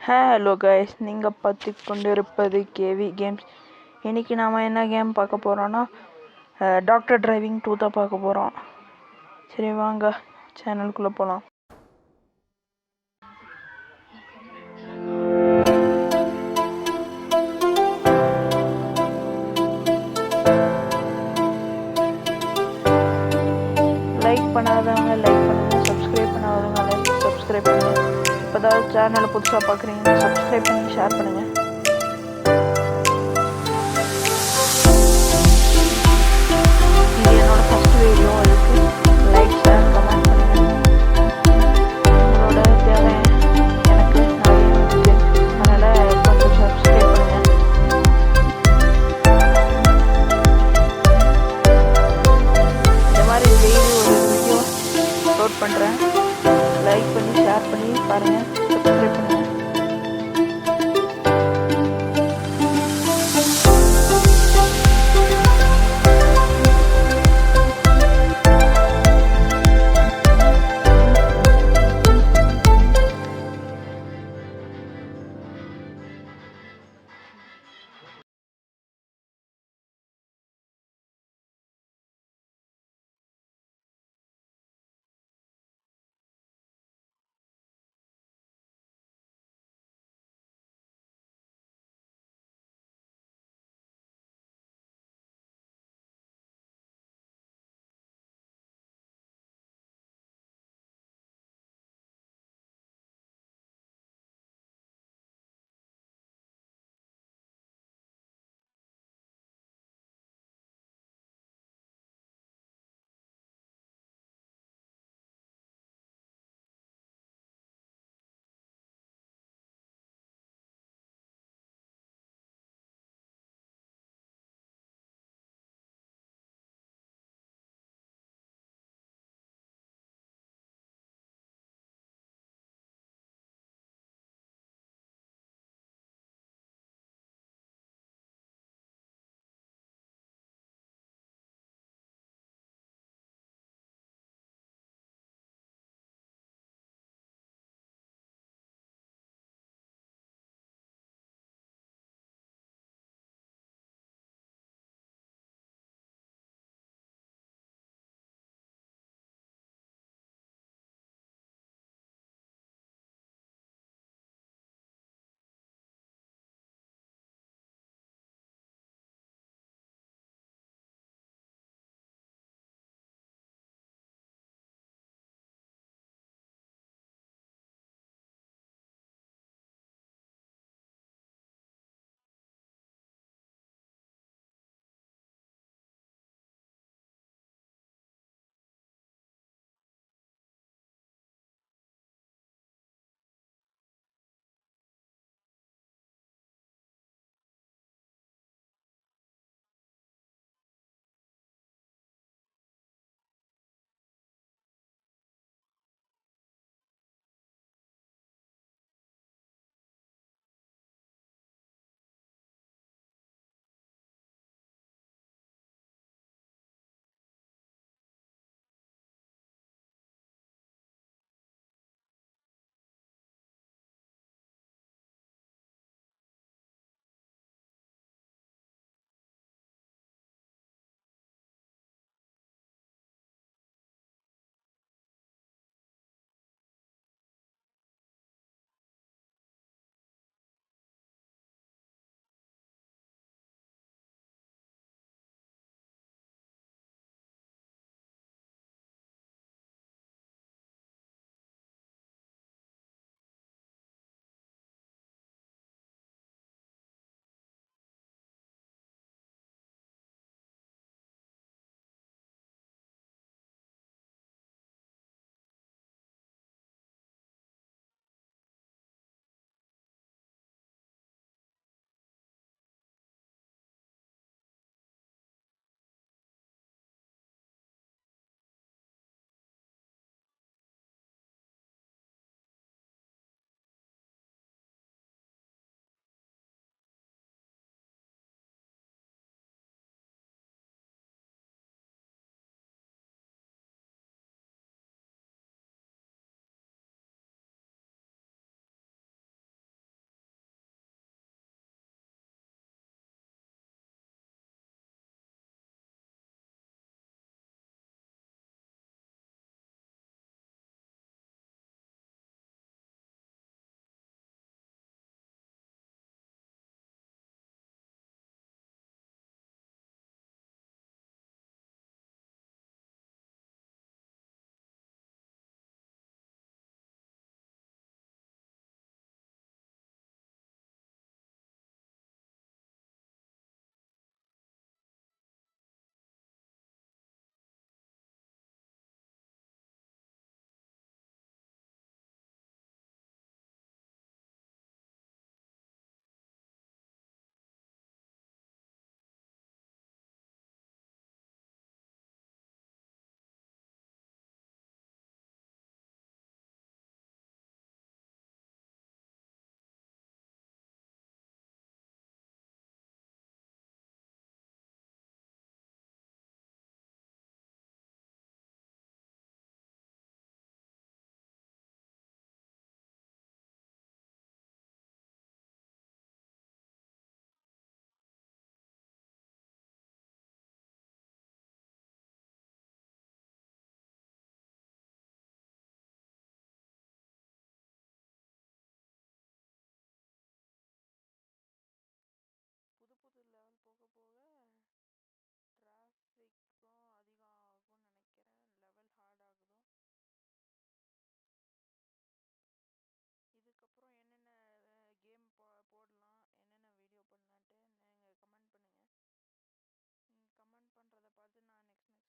Hello guys, நீங்கள் பார்த்து கொண்டிருப்பது கேவி கேம்ஸ். இன்றைக்கி நாம் என்ன கேம் பார்க்க போகிறோன்னா டாக்டர் டிரைவிங் 2 தான் பார்க்க போகிறோம். சரி வாங்க சேனலுக்குள்ளே போகலாம். லைக் பண்ணாதவங்க லைக் பண்ணுங்கள், சப்ஸ்கிரைப் பண்ணாதவங்க சப்ஸ்கிரைப் பண்ணுங்கள். இப்போ தான் சேனலை புதுசாக பார்க்குறீங்கன்னா சப்ஸ்கிரைப் பண்ணி ஷேர் பண்ணுங்கள். இது என்னோட ஃபஸ்ட் வீடியோ. அதுக்கு லைக் ஷேர் கமெண்ட் பண்ணுங்கள். உங்களோட தேவை எனக்கு நிறைய இருக்குது, அதனால் கொஞ்சம் சப்ஸ்கிரைப் பண்ணுங்கள். இந்த மாதிரி டெய்லி ஒரு வீடியோ அப்லோட் பண்ணுறேன். லைக் பண்ணி ஷேர் பண்ணி பாருங்கள், சப்ஸ்கிரைப் பண்ணுங்கள்.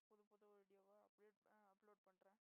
சொல்லிட்டு நீங்கள் கமெண்ட் பண்ணுங்கள். கமெண்ட் பண்ணுறத பார்த்து நான் நெக்ஸ்ட் புது புது வீடியோவை அப்லோட் பண்ணுறேன்.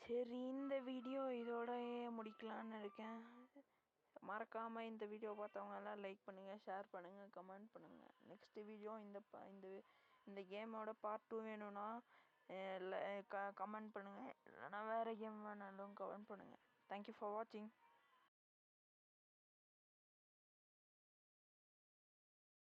சரி, இந்த வீடியோ இதோடயே முடிக்கலான்னு இருக்கேன். மறக்காமல் இந்த வீடியோ பார்த்தவங்க எல்லாம் லைக் பண்ணுங்கள், ஷேர் பண்ணுங்கள், கமெண்ட் பண்ணுங்கள். நெக்ஸ்ட் வீடியோ இந்த கேமோட பார்ட் 2 வேணும்னா கமெண்ட் பண்ணுங்கள். இல்லைனா வேறு கேம் வேணாலும் கமெண்ட் பண்ணுங்கள். தேங்க்யூ ஃபார் வாட்சிங்.